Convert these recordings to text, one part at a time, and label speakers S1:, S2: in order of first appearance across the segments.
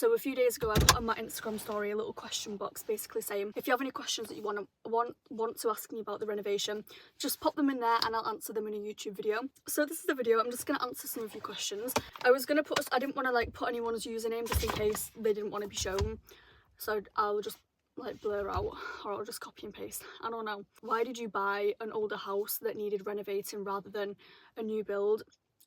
S1: So a few days ago I put on my Instagram story a little question box basically saying if you have any questions that you want to ask me about the renovation, just pop them in there and I'll answer them in a YouTube video. So this is the video. I'm just going to answer some of your questions. I didn't want to like put anyone's username just in case they didn't want to be shown, so I'll just like blur out, or I'll just copy and paste. I don't know. Why did you buy an older house that needed renovating rather than a new build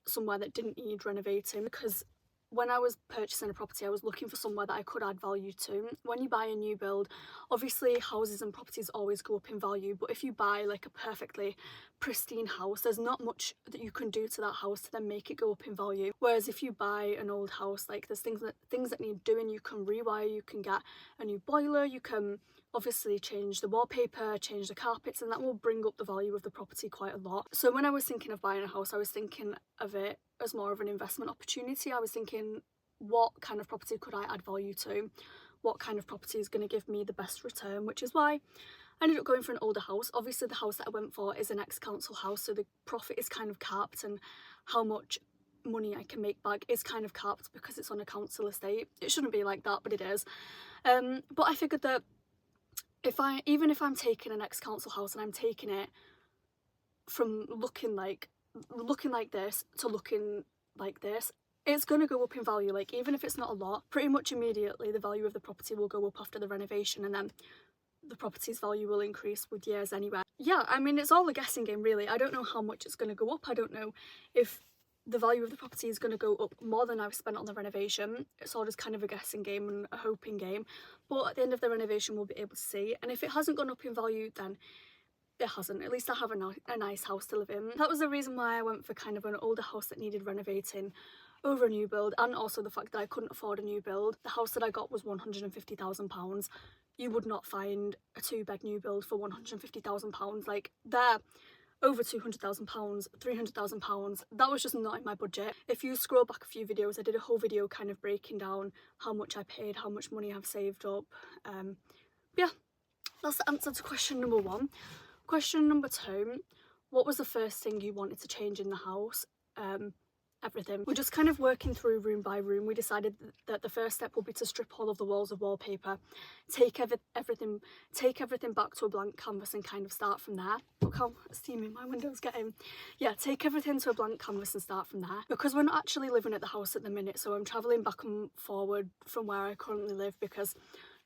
S1: somewhere that didn't need renovating? Because when I was purchasing a property, I was looking for somewhere that I could add value to. When you buy a new build, obviously houses and properties always go up in value, but if you buy like a perfectly pristine house, there's not much that you can do to that house to then make it go up in value. Whereas if you buy an old house, like there's things that need doing. You can rewire, you can get a new boiler, you can obviously change the wallpaper, change the carpets, and that will bring up the value of the property quite a lot. So when I was thinking of buying a house, I was thinking of it as more of an investment opportunity. I was thinking, what kind of property could I add value to? What kind of property is going to give me the best return? Which is why I ended up going for an older house. Obviously the house that I went for is an ex-council house, so the profit is kind of capped, and how much money I can make back is kind of capped because it's on a council estate. It shouldn't be like that, but it is. But I figured that even if I'm taking an ex-council house and I'm taking it from looking like this to looking like this, it's going to go up in value. Like even if it's not a lot, pretty much immediately the value of the property will go up after the renovation, and then the property's value will increase with years anyway. Yeah, I mean, it's all a guessing game really. I don't know how much it's going to go up. I don't know if the value of the property is going to go up more than I've spent on the renovation. It's all just kind of a guessing game and a hoping game, but at the end of the renovation we'll be able to see. And if it hasn't gone up in value, then it hasn't. At least I have a nice house to live in. That was the reason why I went for kind of an older house that needed renovating over a new build, and also the fact that I couldn't afford a new build. The house that I got was £150,000. You would not find a 2-bed new build for £150,000. Like they're over £200,000, £300,000. That was just not in my budget. If you scroll back a few videos, I did a whole video kind of breaking down how much I paid, how much money I've saved up. Yeah, that's the answer to question number 1. Question number 2, what was the first thing you wanted to change in the house? Everything. We're just kind of working through room by room. We decided that the first step would be to strip all of the walls of wallpaper, take everything back to a blank canvas and kind of start from there. Look how steamy my window's getting. Yeah, take everything to a blank canvas and start from there, because we're not actually living at the house at the minute, so I'm travelling back and forward from where I currently live because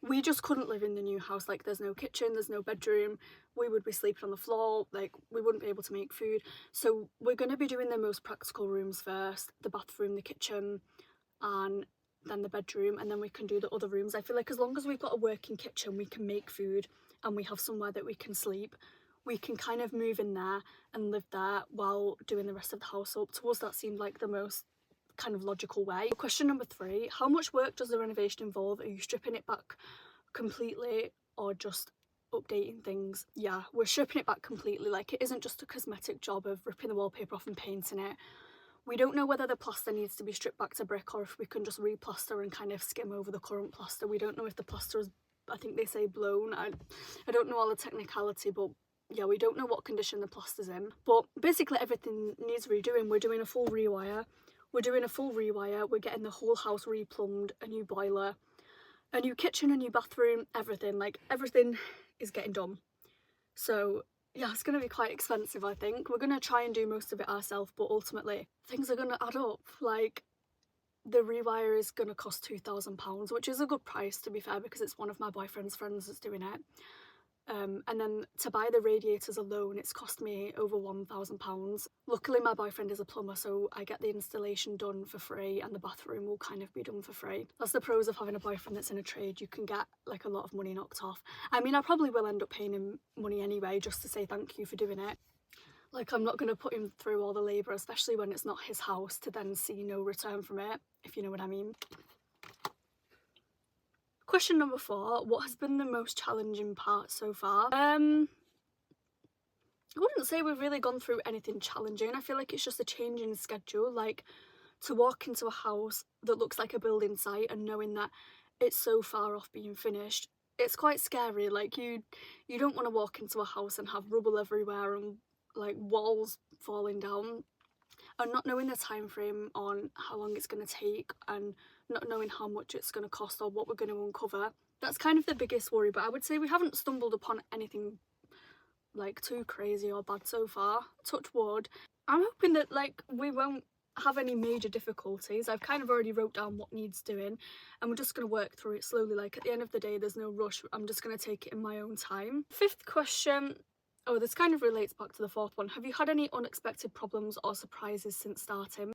S1: we just couldn't live in the new house. Like there's no kitchen, there's no bedroom, we would be sleeping on the floor, like we wouldn't be able to make food. So we're going to be doing the most practical rooms first, the bathroom, the kitchen, and then the bedroom, and then we can do the other rooms. I feel like as long as we've got a working kitchen, we can make food and we have somewhere that we can sleep, we can kind of move in there and live there while doing the rest of the house up. To us that seemed like the most kind of logical way. Question number 3, how much work does the renovation involve? Are you stripping it back completely or just updating things? Yeah, we're stripping it back completely. Like it isn't just a cosmetic job of ripping the wallpaper off and painting it. We don't know whether the plaster needs to be stripped back to brick or if we can just replaster and kind of skim over the current plaster. We don't know if the plaster is, I think they say blown. I don't know all the technicality, but yeah, we don't know what condition the plaster's in. But basically everything needs redoing. We're doing a full rewire. We're getting the whole house replumbed, a new boiler, a new kitchen, a new bathroom, everything. Like everything is getting done. So yeah, it's going to be quite expensive, I think. We're going to try and do most of it ourselves, but ultimately things are going to add up. Like the rewire is going to cost £2,000, which is a good price to be fair, because it's one of my boyfriend's friends that's doing it. And then to buy the radiators alone, it's cost me over £1,000. Luckily my boyfriend is a plumber, so I get the installation done for free and the bathroom will kind of be done for free. That's the pros of having a boyfriend that's in a trade. You can get like a lot of money knocked off. I mean, I probably will end up paying him money anyway just to say thank you for doing it. Like I'm not going to put him through all the labour, especially when it's not his house, to then see no return from it, if you know what I mean. Question number 4, what has been the most challenging part so far? I wouldn't say we've really gone through anything challenging. I feel like it's just a change in schedule. Like to walk into a house that looks like a building site and knowing that it's so far off being finished, it's quite scary. Like you don't want to walk into a house and have rubble everywhere and like walls falling down, and not knowing the time frame on how long it's going to take, and not knowing how much it's going to cost or what we're going to uncover. That's kind of the biggest worry, but I would say we haven't stumbled upon anything like too crazy or bad so far, touch wood. I'm hoping that like we won't have any major difficulties. I've kind of already wrote down what needs doing and we're just going to work through it slowly. Like at the end of the day, there's no rush. I'm just going to take it in my own time. Fifth question. Oh, this kind of relates back to the fourth one. Have you had any unexpected problems or surprises since starting?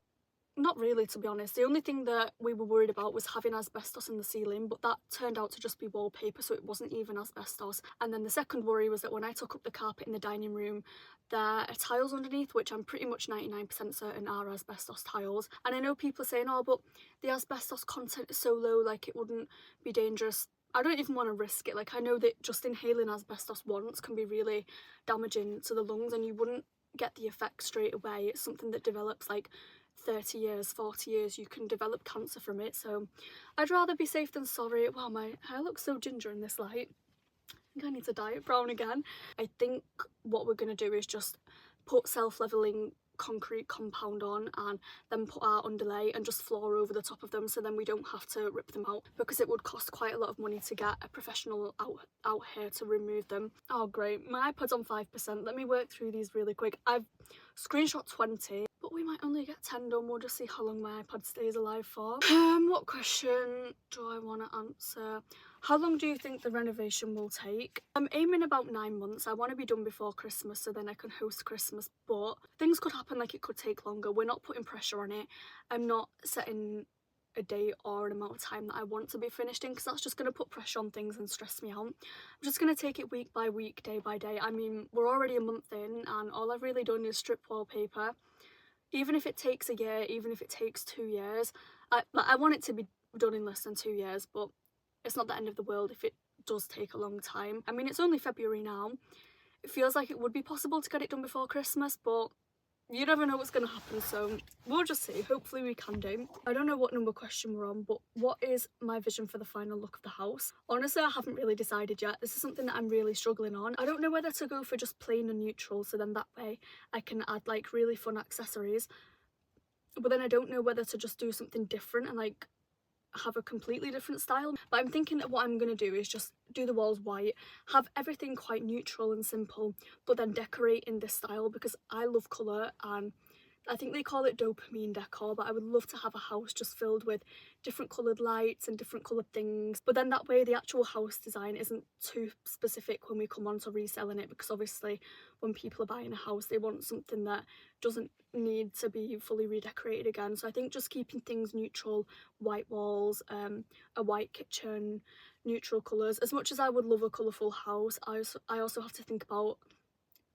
S1: Not really, to be honest. The only thing that we were worried about was having asbestos in the ceiling, but that turned out to just be wallpaper, so it wasn't even asbestos. And then the second worry was that when I took up the carpet in the dining room, there are tiles underneath, which I'm pretty much 99% certain are asbestos tiles. And I know people are saying, oh, but the asbestos content is so low, like it wouldn't be dangerous. I don't even want to risk it. Like, I know that just inhaling asbestos once can be really damaging to the lungs and you wouldn't get the effect straight away. It's something that develops like 30 years, 40 years, you can develop cancer from it. So I'd rather be safe than sorry. Wow, my hair looks so ginger in this light. I think I need to dye it brown again. I think what we're going to do is just put self-leveling concrete compound on and then put our underlay and just floor over the top of them, so then we don't have to rip them out, because it would cost quite a lot of money to get a professional out here to remove them. Oh great, my iPad's on 5%. Let me work through these really quick. I've screenshot 20, but we might only get 10 done. We'll just see how long my iPad stays alive for. What question do I want to answer? How long do you think the renovation will take? I'm aiming about 9 months. I want to be done before Christmas so then I can host Christmas, but things could happen, like it could take longer. We're not putting pressure on it. I'm not setting a date or an amount of time that I want to be finished in, because that's just going to put pressure on things and stress me out. I'm just going to take it week by week, day by day. I mean, we're already a month in and all I've really done is strip wallpaper. Even if it takes a year, even if it takes 2 years, I want it to be done in less than 2 years, but it's not the end of the world if it does take a long time. I mean, it's only February now. It feels like it would be possible to get it done before Christmas, but you never know what's going to happen, so we'll just see. Hopefully we can do. I don't know what number question we're on, but what is my vision for the final look of the house? Honestly, I haven't really decided yet. This is something that I'm really struggling on. I don't know whether to go for just plain and neutral, so then that way I can add like really fun accessories, but then I don't know whether to just do something different and like have a completely different style. But I'm thinking that what I'm going to do is just do the walls white, have everything quite neutral and simple, but then decorate in this style because I love colour, and I think they call it dopamine decor, but I would love to have a house just filled with different coloured lights and different coloured things. But then that way the actual house design isn't too specific when we come on to reselling it, because obviously when people are buying a house they want something that doesn't need to be fully redecorated again. So I think just keeping things neutral, white walls, a white kitchen, neutral colours. As much as I would love a colourful house, I also have to think about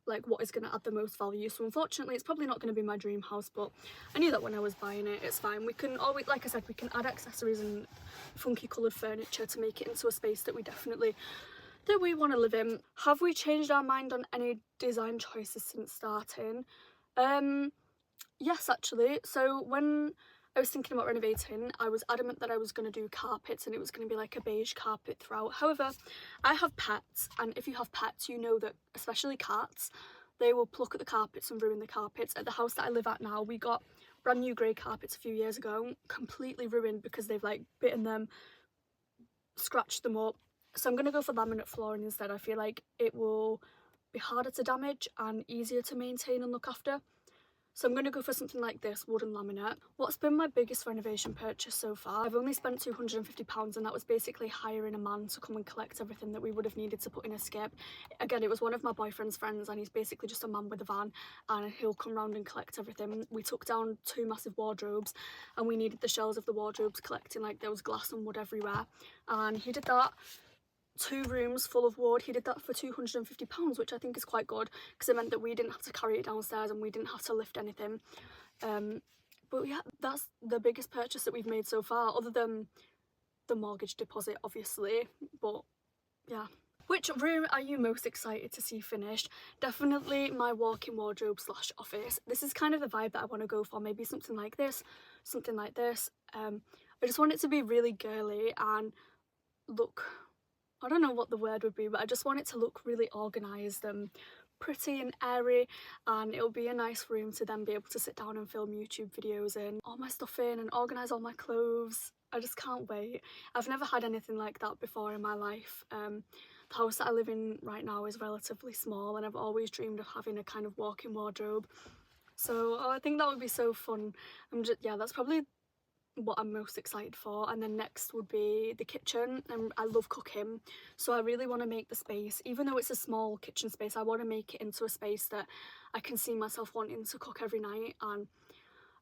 S1: like what is going to add the most value. So unfortunately it's probably not going to be my dream house, but I knew that when I was buying it. It's fine. We can always, like I said, we can add accessories and funky coloured furniture to make it into a space that we want to live in. Have we changed our mind on any design choices since starting? Yes, actually. So when I was thinking about renovating, I was adamant that I was going to do carpets and it was going to be like a beige carpet throughout. However, I have pets, and if you have pets, you know that, especially cats, they will pluck at the carpets and ruin the carpets. At the house that I live at now, we got brand new grey carpets a few years ago, completely ruined because they've like bitten them, scratched them up. So I'm going to go for laminate flooring instead. I feel like it will be harder to damage and easier to maintain and look after. So I'm going to go for something like this, wooden laminate. What's been my biggest renovation purchase so far? I've only spent £250, and that was basically hiring a man to come and collect everything that we would have needed to put in a skip. Again, it was one of my boyfriend's friends, and he's basically just a man with a van, and he'll come round and collect everything. We took down 2 massive wardrobes, and we needed the shelves of the wardrobes collecting, like there was glass and wood everywhere, and he did that. 2 rooms full of wood. He did that for £250, which I think is quite good because it meant that we didn't have to carry it downstairs and we didn't have to lift anything. But yeah, that's the biggest purchase that we've made so far, other than the mortgage deposit obviously. But yeah. Which room are you most excited to see finished? Definitely my walk-in wardrobe / office. This is kind of the vibe that I want to go for. Maybe something like this, something like this. I just want it to be really girly and look, I don't know what the word would be, but I just want it to look really organised and pretty and airy, and it'll be a nice room to then be able to sit down and film YouTube videos in, all my stuff in, and organise all my clothes. I just can't wait. I've never had anything like that before in my life. The house that I live in right now is relatively small, and I've always dreamed of having a kind of walk-in wardrobe. So I think that would be so fun. Yeah, that's probably what I'm most excited for. And then next would be the kitchen, and I love cooking, so I really want to make the space, even though it's a small kitchen space, I want to make it into a space that I can see myself wanting to cook every night. And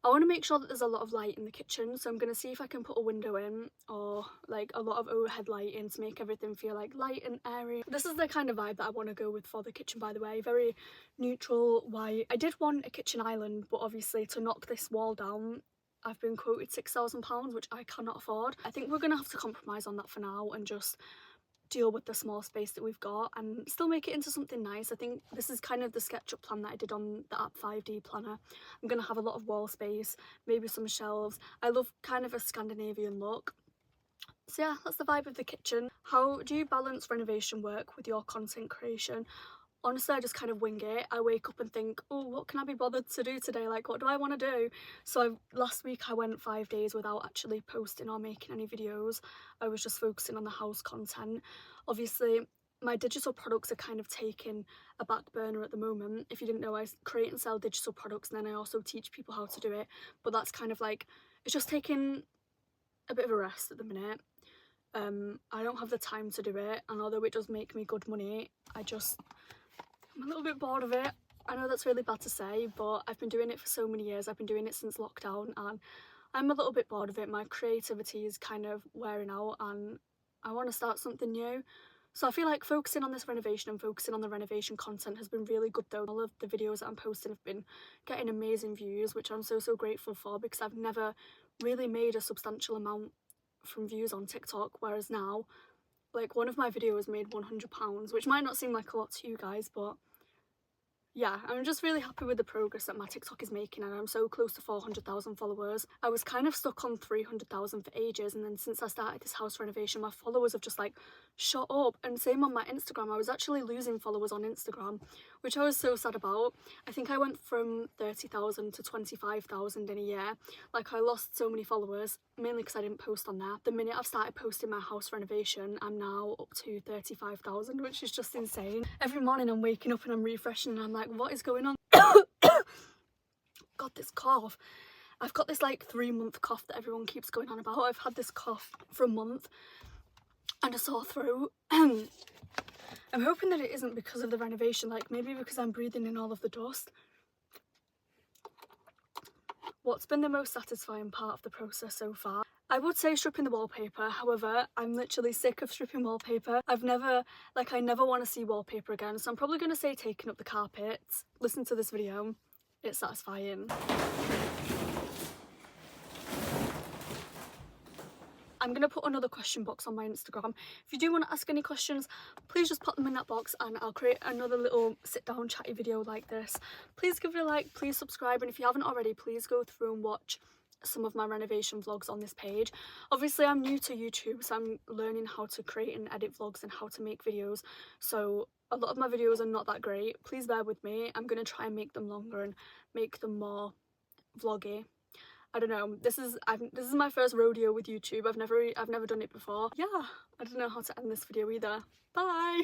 S1: I want to make sure that there's a lot of light in the kitchen, so I'm going to see if I can put a window in, or like a lot of overhead lighting to make everything feel like light and airy. This is the kind of vibe that I want to go with for the kitchen, by the way. Very neutral white. I did want a kitchen island, but obviously to knock this wall down, I've been quoted £6,000, which I cannot afford. I think we're going to have to compromise on that for now and just deal with the small space that we've got and still make it into something nice. I think this is kind of the SketchUp plan that I did on the app 5D planner. I'm going to have a lot of wall space, maybe some shelves. I love kind of a Scandinavian look. So yeah, that's the vibe of the kitchen. How do you balance renovation work with your content creation? Honestly, I just kind of wing it. I wake up and think, oh, what can I be bothered to do today? Like, what do I want to do? So last week I went 5 days without actually posting or making any videos. I was just focusing on the house content. Obviously, my digital products are kind of taking a back burner at the moment. If you didn't know, I create and sell digital products, and then I also teach people how to do it. But that's kind of like, it's just taking a bit of a rest at the minute. I don't have the time to do it, and although it does make me good money, I'm a little bit bored of it. I know that's really bad to say, but I've been doing it for so many years. I've been doing it since lockdown, and I'm a little bit bored of it. My creativity is kind of wearing out, and I want to start something new. So I feel like focusing on this renovation and focusing on the renovation content has been really good though. All of the videos that I'm posting have been getting amazing views, which I'm so grateful for, because I've never really made a substantial amount from views on TikTok, whereas now, like, one of my videos made £100, which might not seem like a lot to you guys, but yeah, I'm just really happy with the progress that my TikTok is making, and I'm so close to 400,000 followers. I was kind of stuck on 300,000 for ages, and then since I started this house renovation, my followers have just like shot up. And same on my Instagram. I was actually losing followers on Instagram, which I was so sad about. I think I went from 30,000 to 25,000 in a year. Like, I lost so many followers, mainly because I didn't post on there. The minute I've started posting my house renovation, I'm now up to 35,000, which is just insane. Every morning I'm waking up and I'm refreshing, and I'm like, what is going on? God, this cough. I've got this like 3-month cough that everyone keeps going on about. I've had this cough for a month and a sore throat. I'm hoping that it isn't because of the renovation, like maybe because I'm breathing in all of the dust. What's been the most satisfying part of the process so far? I would say stripping the wallpaper. However, I'm literally sick of stripping wallpaper. I never want to see wallpaper again, so I'm probably going to say taking up the carpets. Listen to this video. It's satisfying. I'm going to put another question box on my Instagram. If you do want to ask any questions, please just pop them in that box, and I'll create another little sit down chatty video like this. Please give it a like, please subscribe, and if you haven't already, please go through and watch some of my renovation vlogs on this page. Obviously, I'm new to YouTube, so I'm learning how to create and edit vlogs and how to make videos, so a lot of my videos are not that great. Please bear with me. I'm going to try and make them longer and make them more vloggy. I don't know, this is my first rodeo with YouTube. I've never done it before. Yeah, I don't know how to end this video either. Bye.